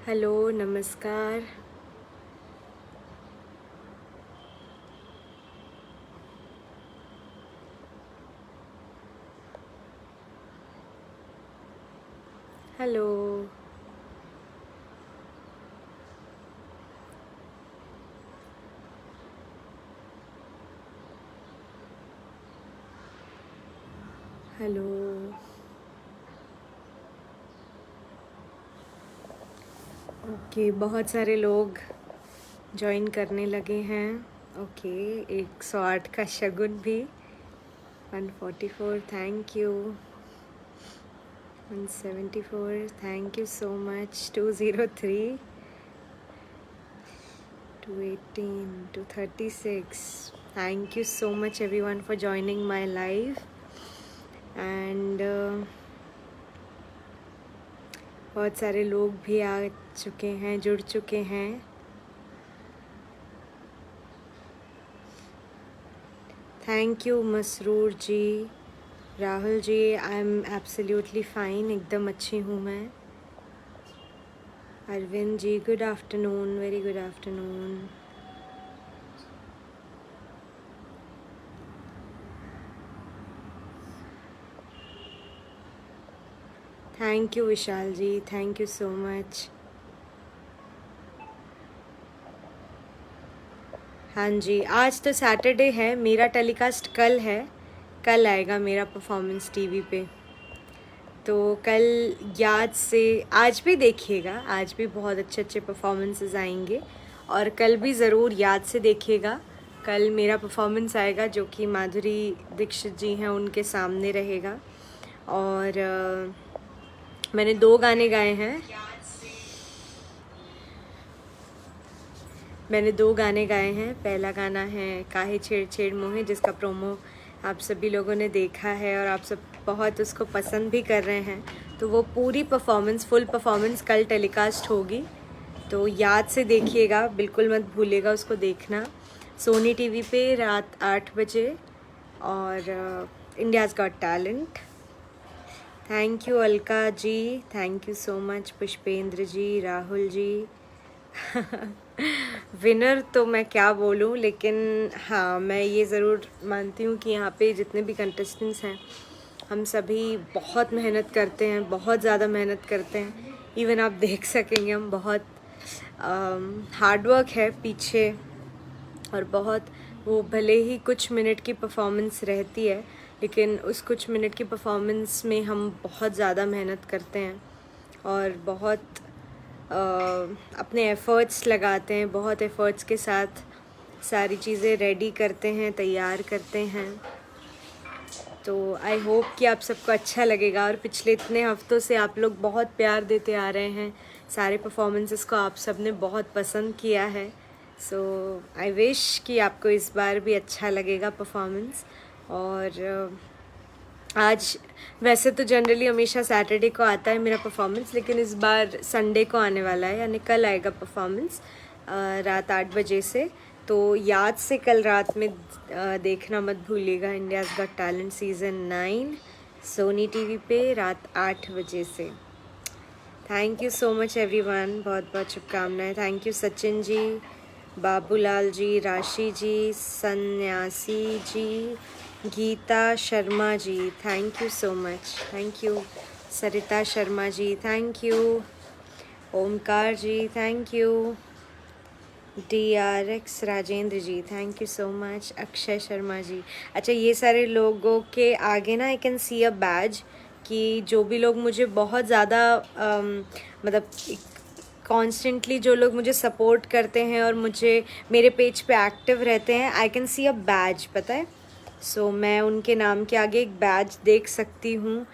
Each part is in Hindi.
हेलो, नमस्कार। हेलो। हेलो। ओके, बहुत सारे लोग जॉइन करने लगे हैं। ओके, 108 का शगुन भी। 144 thank you. 174 thank you so much. 203, 218, 236 thank you so much everyone for joining my live and बहुत सारे लोग भी आ चुके हैं, जुड़ चुके हैं। Thank you Masroor ji, Rahul ji. I am absolutely fine, एकदम अच्छी हूँ मैं। Arvind ji, good afternoon, very good afternoon. Thank you Vishal ji, thank you so much. हाँ जी, आज तो सैटरडे है, मेरा टेलीकास्ट कल है। कल आएगा मेरा परफॉर्मेंस टीवी पे। तो कल याद से आज भी देखिएगा, आज भी बहुत अच्छे अच्छे परफॉर्मेंसेस आएंगे और कल भी ज़रूर याद से देखिएगा। कल मेरा परफॉर्मेंस आएगा जो कि माधुरी दीक्षित जी हैं उनके सामने रहेगा। और मैंने 2 गाने गाए हैं। मैंने 2 गाने गाए हैं। पहला गाना है काहे छेड़ छेड़ मोहे, जिसका प्रोमो आप सभी लोगों ने देखा है और आप सब बहुत उसको पसंद भी कर रहे हैं। तो वो पूरी परफॉर्मेंस, फुल परफॉर्मेंस कल टेलीकास्ट होगी, तो याद से देखिएगा, बिल्कुल मत भूलिएगा उसको देखना। सोनी टीवी पे रात 8 बजे। और India's got Talent. Thank you Alka ji, thank you so much. Pushpendra ji, Rahul ji. Winner तो मैं क्या बोलूं, लेकिन हाँ, मैं ये ज़रूर मानती हूँ कि यहाँ पे जितने भी कंटेस्टेंट्स हैं हम सभी बहुत मेहनत करते हैं, बहुत ज़्यादा मेहनत करते हैं। इवन आप देख सकेंगे हम बहुत हार्डवर्क है पीछे। और बहुत, वो भले ही कुछ मिनट की परफॉर्मेंस रहती है, लेकिन उस कुछ मिनट की परफॉर्मेंस में हम बहुत ज़्यादा मेहनत करते हैं और बहुत अपने एफ़र्ट्स लगाते हैं, बहुत एफ़र्ट्स के साथ सारी चीज़ें रेडी करते हैं, तैयार करते हैं। तो आई होप कि आप सबको अच्छा लगेगा। और पिछले इतने हफ्तों से आप लोग बहुत प्यार देते आ रहे हैं, सारे परफॉर्मेंसेस को आप सब ने बहुत पसंद किया है। सो आई विश कि आपको इस बार भी अच्छा लगेगा परफॉर्मेंस। और आज वैसे तो जनरली हमेशा सैटरडे को आता है मेरा परफॉर्मेंस, लेकिन इस बार संडे को आने वाला है, यानी कल आएगा परफॉर्मेंस रात 8 बजे से। तो याद से कल रात में देखना मत भूलिएगा, India's got talent season 9 Sony TV पे रात 8 बजे से। Thank you so much everyone, बहुत बहुत शुभकामनाएं। Thank you Sachin ji, Babulal ji, Rashi ji, Sanyasi ji, Geeta Sharma ji, thank you so much. Thank you Sarita Sharma ji, thank you. Omkar ji, thank you. DRX Rajendra ji, thank you so much. Akshay Sharma ji. अच्छा, ये सारे लोगों के आगे ना आई कैन सी अ बैज कि जो भी लोग मुझे बहुत ज़्यादा मतलब कॉन्स्टेंटली जो लोग मुझे सपोर्ट करते हैं और मुझे मेरे पेज पे एक्टिव रहते हैं, आई कैन सी अ बैज, पता है। सो मैं उनके नाम के आगे एक बैज देख सकती हूँ,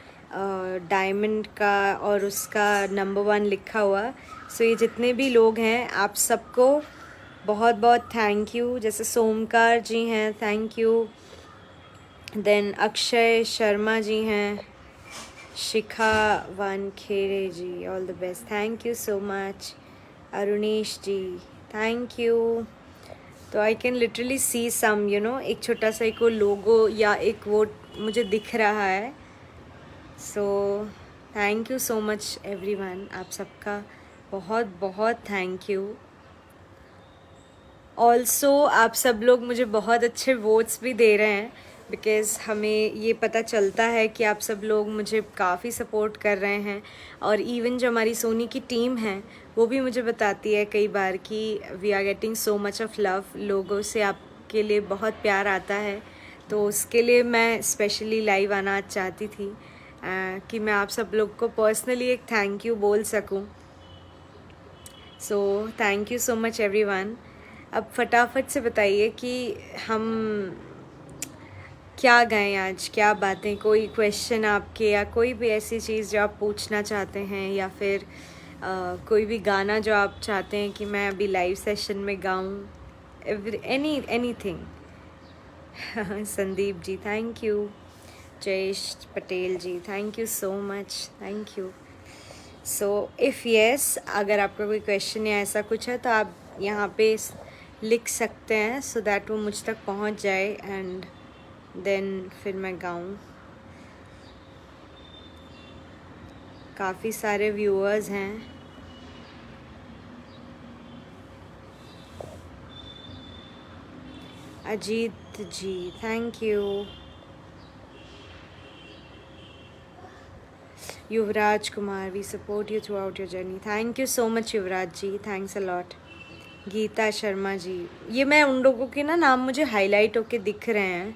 डायमंड का, और उसका नंबर 1 लिखा हुआ। सो ये जितने भी लोग हैं, आप सबको बहुत बहुत थैंक यू। जैसे सोमकार जी हैं, thank you. Then Akshay Sharma ji हैं, Shikha Wankhede ji, all the best, thank you so much. Arunesh ji, thank you. तो आई कैन लिटरली सी सम, एक छोटा सा एक वो लोगो या एक वो मुझे दिख रहा है। So thank you so much everyone, आप सबका बहुत बहुत थैंक यू। ऑल्सो आप सब लोग मुझे बहुत अच्छे वोट्स भी दे रहे हैं, बिकॉज़ हमें ये पता चलता है कि आप सब लोग मुझे काफ़ी सपोर्ट कर रहे हैं। और इवन जो हमारी सोनी की टीम है वो भी मुझे बताती है कई बार कि we are getting so much of love, लोगों से आपके लिए बहुत प्यार आता है। तो उसके लिए मैं स्पेशली लाइव आना चाहती थी कि मैं आप सब लोग को पर्सनली एक थैंक यू बोल सकूं। So thank you so much everyone. अब फटाफट से बताइए कि हम क्या गाएं आज, क्या बातें, कोई क्वेश्चन आपके या कोई भी ऐसी चीज़ जो आप पूछना चाहते हैं, या फिर कोई भी गाना जो आप चाहते हैं कि मैं अभी लाइव सेशन में गाऊं, anything. Sandeep ji thank you, Jayesh Patel ji thank you so much, thank you. So if yes, अगर आपका कोई क्वेश्चन या ऐसा कुछ है तो आप यहाँ पे लिख सकते हैं, सो दैट वो मुझ तक पहुँच जाए एंड देन फिर मैं गाऊँ। काफ़ी सारे व्यूअर्स हैं। Ajit ji thank you. Yuvraj Kumar, we support you throughout your journey, thank you so much Yuvraj ji, thanks a lot. Geeta Sharma ji, ये मैं उन लोगों के ना नाम मुझे हाईलाइट होके दिख रहे हैं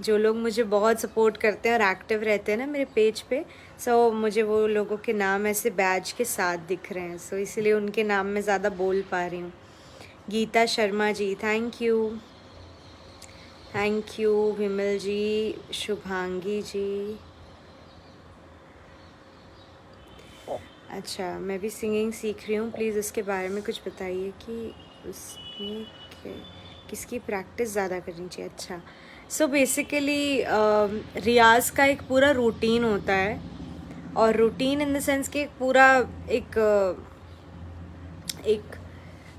जो लोग मुझे बहुत सपोर्ट करते हैं और एक्टिव रहते हैं ना मेरे पेज पे। सो मुझे वो लोगों के नाम ऐसे बैज के साथ दिख रहे हैं, सो इसलिए उनके नाम में ज़्यादा बोल पा रही हूँ। Gita Sharma ji thank you, thank you. विमल जी, शुभांगी जी, अच्छा मैं भी सिंगिंग सीख रही हूँ, प्लीज़ उसके बारे में कुछ बताइए कि उसमें किसकी प्रैक्टिस ज़्यादा करनी चाहिए। अच्छा, सो बेसिकली रियाज़ का एक पूरा रूटीन होता है, और रूटीन इन द सेंस कि एक पूरा एक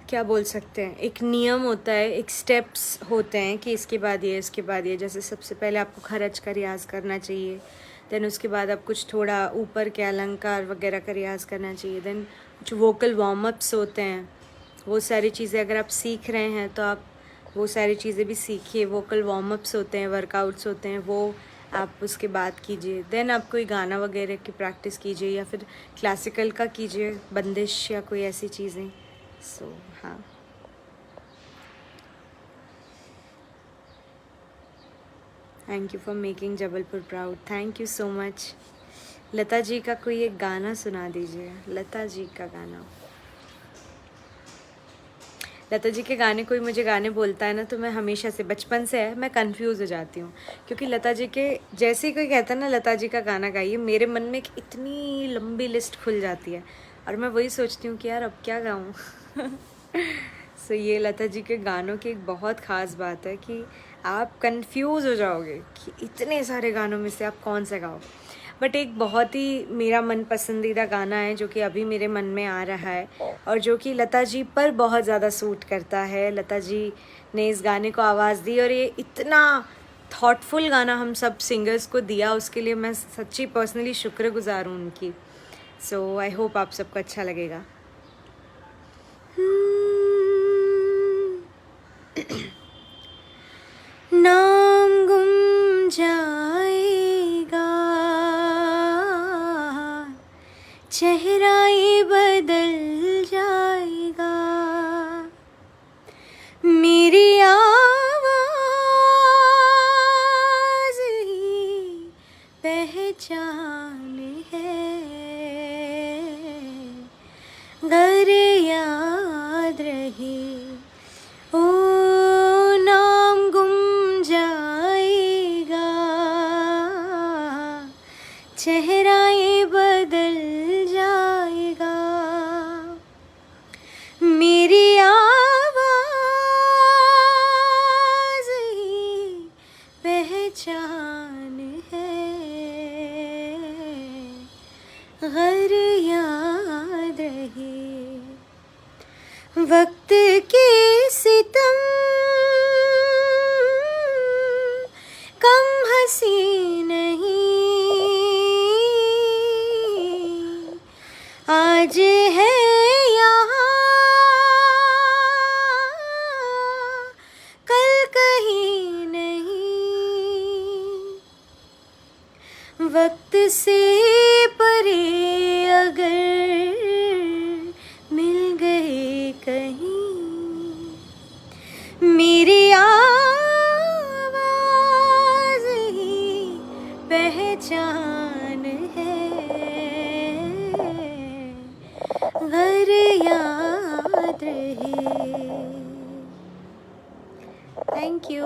क्या बोल सकते हैं, एक नियम होता है, एक स्टेप्स होते हैं कि इसके बाद ये, इसके बाद ये। जैसे सबसे पहले आपको खरज का रियाज़ करना चाहिए, देन उसके बाद आप कुछ थोड़ा ऊपर के अलंकार वगैरह का रियाज़ करना चाहिए, देन कुछ वोकल वार्म अप्स होते हैं। वो सारी चीज़ें अगर आप सीख रहे हैं तो आप वो सारी चीज़ें भी सीखिए। वोकल वार्म अप्स होते हैं, वर्कआउट्स होते हैं, वो आप उसके बाद कीजिए। देन आप कोई गाना वगैरह की प्रैक्टिस कीजिए, या फिर क्लासिकल का कीजिए, बंदिश या कोई ऐसी चीज़ें। सो हाँ, thank you for making Jabalpur proud, thank you so much. Lata ji का कोई एक गाना सुना दीजिए, लता जी का गाना। लता जी के गाने, कोई मुझे गाने बोलता है ना तो मैं हमेशा से, बचपन से है, मैं कंफ्यूज हो जाती हूँ, क्योंकि लता जी के जैसे ही कोई कहता है ना लता जी का गाना गाइए, मेरे मन में एक इतनी लंबी लिस्ट खुल जाती है और मैं वही सोचती हूँ कि यार अब क्या गाऊँ। सो ये लता जी के गानों की एक बहुत ख़ास बात है कि आप कंफ्यूज हो जाओगे कि इतने सारे गानों में से आप कौन सा गाओगे। बट एक बहुत ही मेरा मन पसंदीदा गाना है जो कि अभी मेरे मन में आ रहा है, और जो कि लता जी पर बहुत ज़्यादा सूट करता है। लता जी ने इस गाने को आवाज़ दी, और ये इतना थॉटफुल गाना हम सब सिंगर्स को दिया, उसके लिए मैं सच्ची पर्सनली शुक्रगुजार हूँ उनकी। सो आई होप आप सबको अच्छा लगेगा। नाम गुम जाएगा, चेहरा ये बदल जाएगा, मेरी आवाज़ ही पहचान है, घर याद रहे ओ नाम गुम जाएगा, चेहरा ये बदल जाएगा, मेरी आवाज़ ही पहचान है, घर याद रहे, वक्त के सितम कम हंसी नहीं, आज है वक्त से परे अगर मिल गए कहीं, मेरी आवाज़ ही पहचान है, घर याद रहे। Thank you.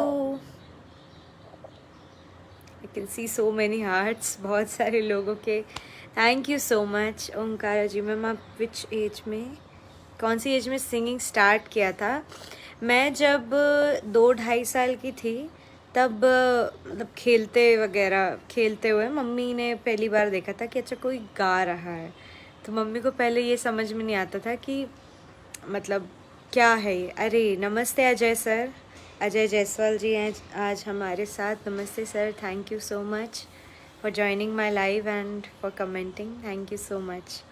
I can see so many hearts, बहुत सारे लोगों के। Thank you so much Omkara ji. Ma'am आप विच एज में, कौन सी एज में सिंगिंग स्टार्ट किया था? मैं जब 2-2.5 साल की थी तब मतलब खेलते हुए मम्मी ने पहली बार देखा था कि अच्छा कोई गा रहा है। तो मम्मी को पहले ये समझ में नहीं आता था कि मतलब क्या है ये। अरे नमस्ते अजय सर, अजय जायसवाल जी हैं आज हमारे साथ। नमस्ते sir, thank you so much for joining my live and for commenting, thank you so much.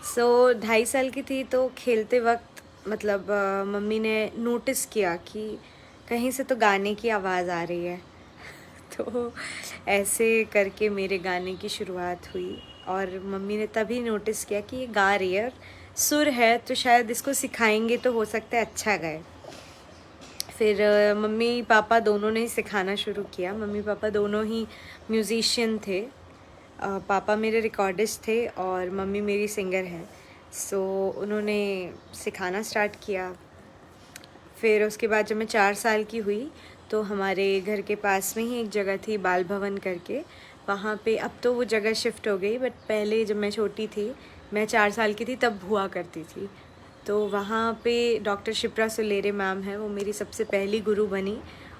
So 2.5 साल की थी तो खेलते वक्त मतलब मम्मी ने नोटिस किया कि कहीं से तो गाने की आवाज़ आ रही है। तो ऐसे करके मेरे गाने की शुरुआत हुई और मम्मी ने तभी नोटिस किया कि ये गा रही है, सुर है तो शायद इसको सिखाएंगे तो हो सकता है अच्छा गाए। फिर मम्मी पापा दोनों ने ही सिखाना शुरू किया। मम्मी पापा दोनों ही म्यूज़िशियन थे। पापा मेरे रिकॉर्डिस्ट थे और मम्मी मेरी सिंगर हैं। सो उन्होंने सिखाना स्टार्ट किया। फिर उसके बाद जब मैं 4 साल की हुई तो हमारे घर के पास में ही एक जगह थी बाल भवन करके, वहाँ पे अब तो वो जगह शिफ्ट हो गई, बट पहले जब मैं छोटी थी, मैं 4 साल की थी तब हुआ करती थी। तो वहाँ पे डॉक्टर शिप्रा सुलेरे मैम है, वो मेरी सबसे पहली गुरु बनी।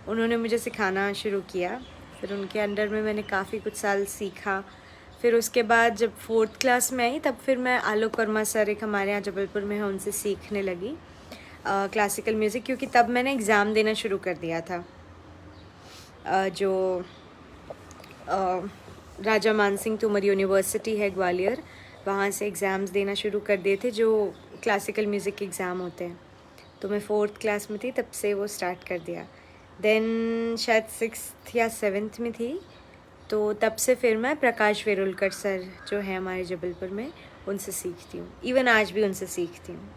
उन्होंने मुझे सिखाना शुरू किया। फिर उनके अंडर में मैंने काफ़ी कुछ साल सीखा। फिर उसके बाद जब 4th क्लास में आई तब फिर मैं आलोक वर्मा सर एक हमारे यहाँ जबलपुर में है, उनसे सीखने लगी क्लासिकल म्यूज़िक, क्योंकि तब मैंने एग्ज़ाम देना शुरू कर दिया था। जो राजा मानसिंह तोमर यूनिवर्सिटी है ग्वालियर, वहाँ से एग्ज़ाम्स देना शुरू कर दिए थे जो क्लासिकल म्यूज़िक के एग्ज़ाम होते हैं। तो मैं 4th क्लास में थी तब से वो स्टार्ट कर दिया। देन शायद 6th या 7th में थी तो तब से फिर मैं प्रकाश वेरुलकर सर जो है हमारे जबलपुर में, उनसे सीखती हूँ। इवन आज भी उनसे सीखती हूँ।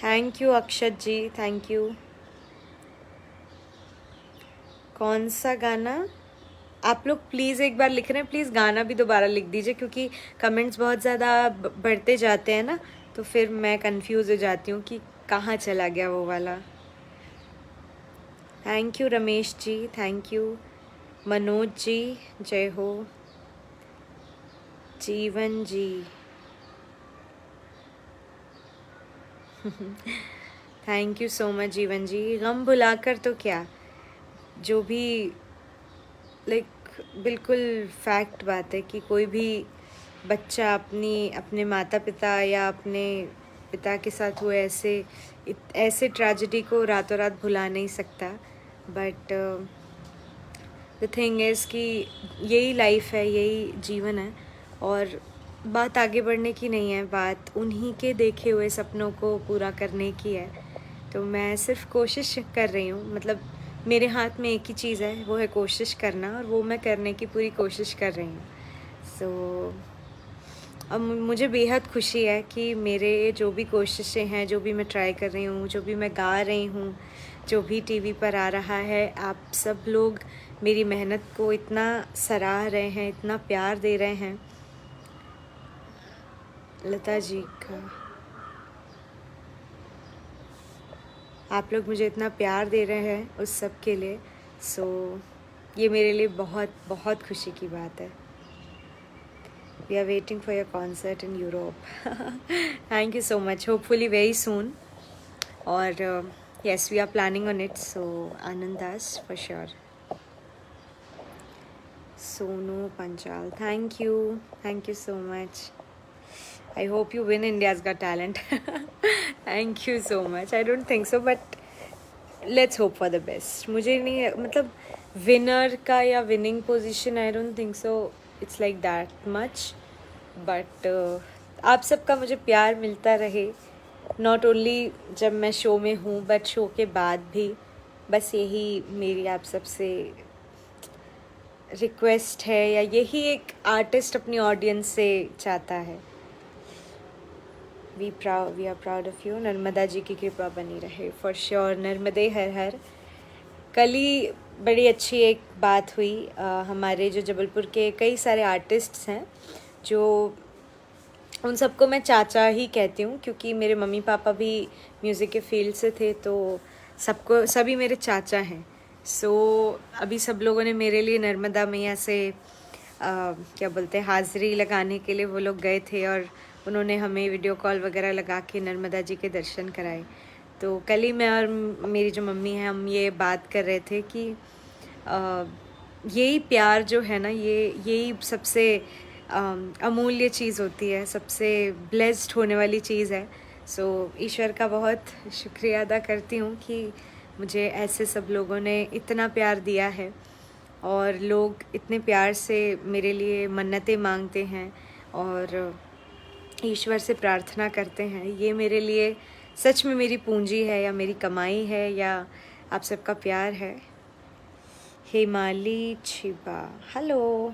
Thank you Akshat ji, thank you. कौन सा गाना? आप लोग प्लीज़ एक बार लिख रहे हैं, प्लीज़ गाना भी दोबारा लिख दीजिए, क्योंकि कमेंट्स बहुत ज़्यादा बढ़ते जाते हैं ना, तो फिर मैं कंफ्यूज हो जाती हूँ कि कहाँ चला गया वो वाला। Thank you Ramesh ji, thank you Manoj ji, जय हो। Jeevan ji thank you so much Jeevan ji. गम भुलाकर तो क्या, जो भी बिल्कुल फैक्ट बात है कि कोई भी बच्चा अपने माता पिता या अपने पिता के साथ हुए ऐसे ट्रेजेडी को रातों रात भुला नहीं सकता। बट द थिंग इज़ कि यही लाइफ है, यही जीवन है, और बात आगे बढ़ने की नहीं है, बात उन्हीं के देखे हुए सपनों को पूरा करने की है। तो मैं सिर्फ कोशिश कर रही हूँ, मतलब मेरे हाथ में एक ही चीज़ है, वो है कोशिश करना, और वो मैं करने की पूरी कोशिश कर रही हूँ। सो अब मुझे बेहद खुशी है कि मेरे जो भी कोशिशें हैं, जो भी मैं ट्राई कर रही हूँ, जो भी मैं गा रही हूँ, जो भी टीवी पर आ रहा है, आप सब लोग मेरी मेहनत को इतना सराह रहे हैं, इतना प्यार दे रहे हैं। लता जी का, आप लोग मुझे इतना प्यार दे रहे हैं उस सब के लिए। सो ये मेरे लिए बहुत बहुत खुशी की बात है। We are waiting for your concert in Europe. Thank you so much, hopefully very soon. और yes, we are planning on it, so Anandas for sure. Sonu Panchal, thank you so much. I hope you win India's Got Talent. Thank you so much. I don't think so, but let's hope for the best. मुझे नहीं, मतलब विनर का या winning position, I don't think so it's like that much, but आप सबका मुझे प्यार मिलता रहे, नॉट ओनली जब मैं शो में हूँ बट शो के बाद भी, बस यही मेरी आप सबसे रिक्वेस्ट है, या यही एक आर्टिस्ट अपनी ऑडियंस से चाहता है। We are proud of you. Narmada ji की कृपा बनी रहे, फॉर श्योर। नर्मदे हर हर। कल ही बड़ी अच्छी एक बात हुई, हमारे जो जबलपुर के कई सारे आर्टिस्ट्स हैं, जो उन सबको मैं चाचा ही कहती हूँ क्योंकि मेरे मम्मी पापा भी म्यूज़िक के फील्ड से थे, तो सभी मेरे चाचा हैं। अभी सब लोगों ने मेरे लिए नर्मदा मैया से क्या बोलते हैं, हाज़िरी लगाने के लिए वो लोग गए थे, और उन्होंने हमें वीडियो कॉल वगैरह लगा के नर्मदा जी के दर्शन कराए। तो कल ही मैं और मेरी जो मम्मी हैं, हम ये बात कर रहे थे कि यही प्यार जो है ना, यही सबसे अमूल्य चीज़ होती है, सबसे ब्लेस्ड होने वाली चीज़ है। ईश्वर का बहुत शुक्रिया अदा करती हूँ कि मुझे ऐसे सब लोगों ने इतना प्यार दिया है, और लोग इतने प्यार से मेरे लिए मन्नतें मांगते हैं और ईश्वर से प्रार्थना करते हैं। ये मेरे लिए सच में मेरी पूंजी है, या मेरी कमाई है, या आप सबका प्यार है। Hemali Chhiba, hello,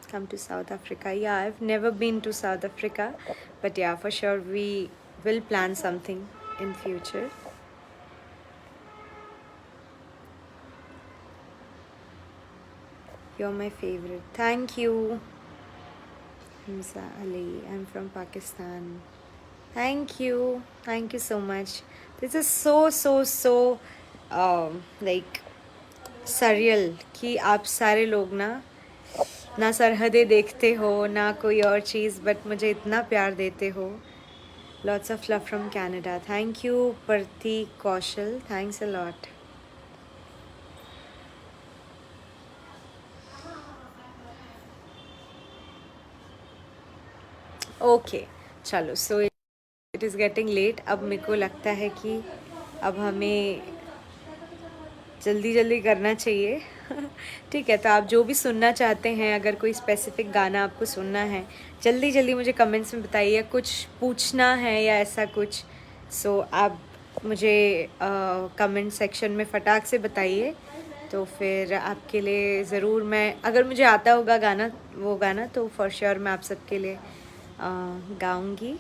come to South Africa. Yeah, I've never been to South Africa, but yeah, for sure we will plan something in future. You're my favorite. Thank you. Hamza Ali, I'm from Pakistan. Thank you so much. This is so like surreal कि आप सारे लोग ना सरहदें देखते हो, ना कोई और चीज़, बट मुझे इतना प्यार देते हो। Lots of love from Canada. Thank you Prateek Kaushal, thanks a lot. Okay चलो, so it is getting late. अब मेरे को लगता है कि अब हमें जल्दी करना चाहिए। ठीक है, तो आप जो भी सुनना चाहते हैं, अगर कोई स्पेसिफिक गाना आपको सुनना है, जल्दी मुझे कमेंट्स में बताइए। कुछ पूछना है या ऐसा कुछ, आप मुझे कमेंट सेक्शन में फटाक से बताइए, तो फिर आपके लिए ज़रूर मैं, अगर मुझे आता होगा वो गाना तो फॉर श्योर मैं आप सबके लिए गाऊंगी।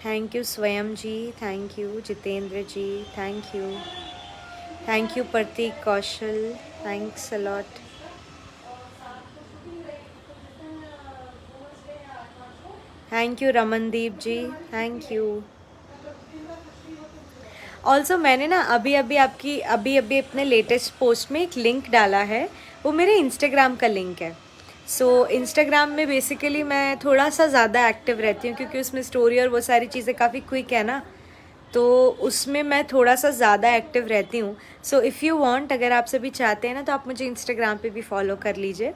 Thank you Swayam ji, thank you Jitendra ji, thank you Prateek Kaushal, thanks a lot. Thank you Ramandeep ji, thank you. Also मैंने ना अभी अपने लेटेस्ट पोस्ट में एक लिंक डाला है, वो मेरे इंस्टाग्राम का लिंक है। इंस्टाग्राम में बेसिकली मैं थोड़ा सा ज़्यादा एक्टिव रहती हूँ, क्योंकि उसमें स्टोरी और वो सारी चीज़ें काफ़ी क्विक है ना, तो उसमें मैं थोड़ा सा ज़्यादा एक्टिव रहती हूँ। इफ़ यू वांट, अगर आप सभी चाहते हैं ना, तो आप मुझे इंस्टाग्राम पे भी फॉलो कर लीजिए,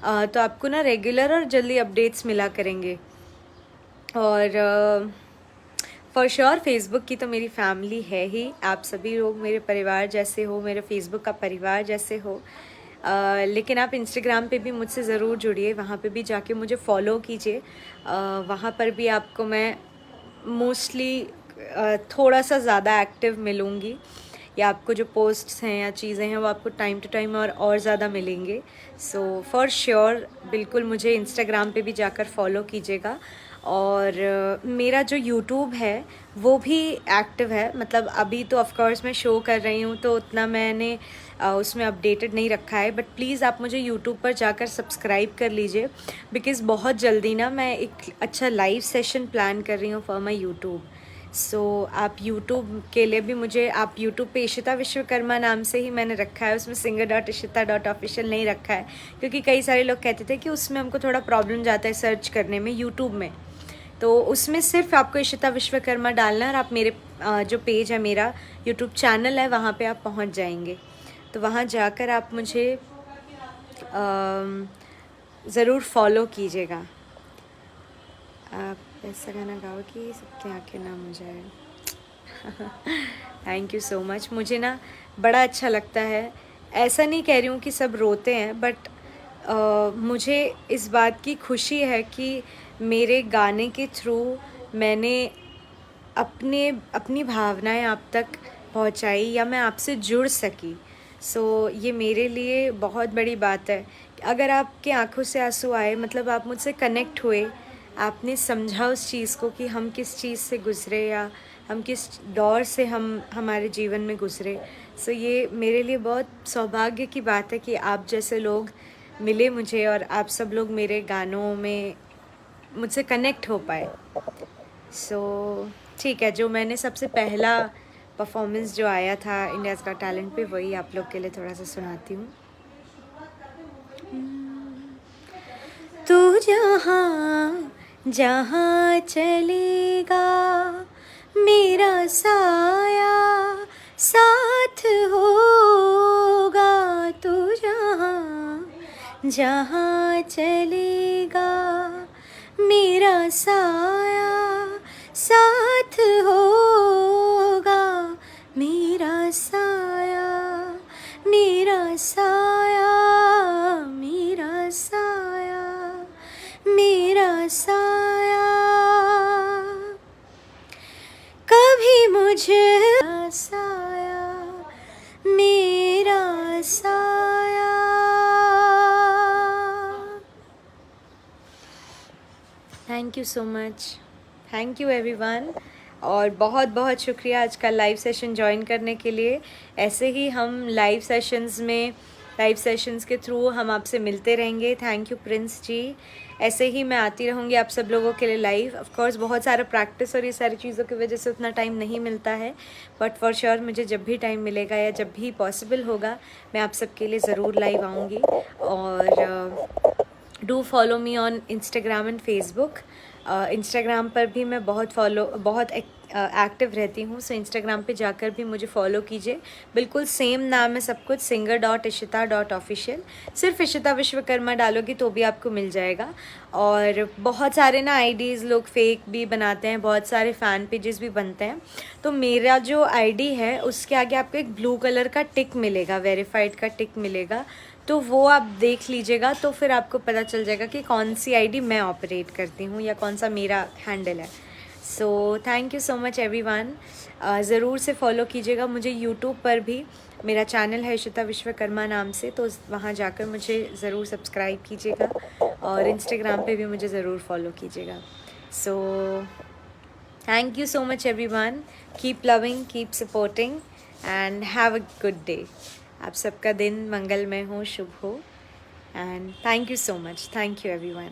तो आपको ना रेगुलर और जल्दी अपडेट्स मिला करेंगे। और फॉर श्योर फेसबुक की तो मेरी फैमिली है ही, आप सभी लोग मेरे परिवार जैसे हो, मेरे फेसबुक का परिवार जैसे हो। लेकिन आप इंस्टाग्राम पे भी मुझसे ज़रूर जुड़िए, वहाँ पे भी जाके मुझे फॉलो कीजिए। वहाँ पर भी आपको मैं मोस्टली थोड़ा सा ज़्यादा एक्टिव मिलूँगी, या आपको जो पोस्ट्स हैं या चीज़ें हैं वो आपको टाइम टू टाइम और ज़्यादा मिलेंगे। फॉर श्योर बिल्कुल मुझे इंस्टाग्राम पे भी जाकर फॉलो कीजिएगा। और मेरा जो यूट्यूब है वो भी एक्टिव है, मतलब अभी तो ऑफकोर्स मैं शो कर रही हूँ तो उतना मैंने उसमें अपडेटेड नहीं रखा है, बट प्लीज़ आप मुझे यूट्यूब पर जाकर सब्सक्राइब कर लीजिए, बिकॉज़ बहुत जल्दी ना मैं एक अच्छा लाइव सेशन प्लान कर रही हूँ फॉर माई यूट्यूब। आप यूट्यूब के लिए भी मुझे, आप यूट्यूब पे इशिता विश्वकर्मा नाम से ही मैंने रखा है, उसमें singer.ishita.official नहीं रखा है, क्योंकि कई सारे लोग कहते थे कि उसमें हमको थोड़ा प्रॉब्लम जाता है सर्च करने में यूट्यूब में। तो उसमें सिर्फ आपको इशिता विश्वकर्मा डालना है और आप मेरे जो पेज है, मेरा यूट्यूब चैनल है, वहाँ पे आप पहुँच जाएंगे। तो वहाँ जाकर आप मुझे ज़रूर फॉलो कीजिएगा। आप ऐसा गाना गाओ कि सबके आंखें नाम हो जाए। Thank you so much. मुझे ना बड़ा अच्छा लगता है, ऐसा नहीं कह रही हूँ कि सब रोते हैं, बट मुझे इस बात की खुशी है कि मेरे गाने के थ्रू मैंने अपनी भावनाएं आप तक पहुंचाई या मैं आपसे जुड़ सकी। सो ये मेरे लिए बहुत बड़ी बात है। अगर आपके आंखों से आंसू आए मतलब आप मुझसे कनेक्ट हुए, आपने समझा उस चीज़ को कि हम किस चीज़ से गुज़रे या हम किस दौर से हम हमारे जीवन में गुज़रे। सो ये मेरे लिए बहुत सौभाग्य की बात है कि आप जैसे लोग मिले मुझे और आप सब लोग मेरे गानों में मुझसे कनेक्ट हो पाए। सो ठीक है, जो मैंने सबसे पहला परफॉर्मेंस जो आया था इंडियाज़ गॉट टैलेंट पे, वही आप लोग के लिए थोड़ा सा सुनाती हूँ। तू जहाँ जहाँ चलेगा मेरा साया साथ होगा। तू जहाँ जहाँ चलेगा मेरा साया साथ होगा। मेरा साया मेरा साया मेरा साया मेरा साया कभी मुझे साया मेरा साया। Thank you so much, thank you everyone, और बहुत बहुत शुक्रिया आज का लाइव सेशन ज्वाइन करने के लिए। ऐसे ही हम लाइव सेशंस के थ्रू हम आपसे मिलते रहेंगे। थैंक यू प्रिंस जी, ऐसे ही मैं आती रहूँगी आप सब लोगों के लिए लाइव। ऑफ कोर्स बहुत सारा प्रैक्टिस और ये सारी चीज़ों की वजह से उतना टाइम नहीं मिलता है, बट फॉर श्योर मुझे जब भी टाइम मिलेगा या जब भी पॉसिबल होगा मैं आप सबके लिए ज़रूर लाइव आऊँगी। और do follow me on Instagram and Facebook. Instagram पर भी मैं बहुत एक्टिव रहती हूँ, सो इंस्टाग्राम पे जाकर भी मुझे फॉलो कीजिए। बिल्कुल सेम नाम है सब कुछ, singer.ishita.official। सिर्फ इशिता विश्वकर्मा डालोगी तो भी आपको मिल जाएगा। और बहुत सारे ना आईडीज़ लोग फेक भी बनाते हैं, बहुत सारे फ़ैन पेजेस भी बनते हैं। तो मेरा जो आईडी है उसके आगे आपको एक ब्लू कलर का टिक मिलेगा, वेरीफाइड का टिक मिलेगा, तो वो आप देख लीजिएगा तो फिर आपको पता चल जाएगा कि कौन सी आईडी मैं ऑपरेट करती हूँ या कौन सा मेरा हैंडल है। So thank you so much everyone, ज़रूर से फॉलो कीजिएगा मुझे। यूट्यूब पर भी मेरा चैनल है इशिता विश्वकर्मा नाम से, तो वहाँ जाकर मुझे ज़रूर सब्सक्राइब कीजिएगा, और इंस्टाग्राम पे भी मुझे ज़रूर फॉलो कीजिएगा। So thank you so much everyone, keep loving, keep supporting and have a good day. आप सबका दिन मंगलमय हो, शुभ हो, and thank you so much. Thank you everyone.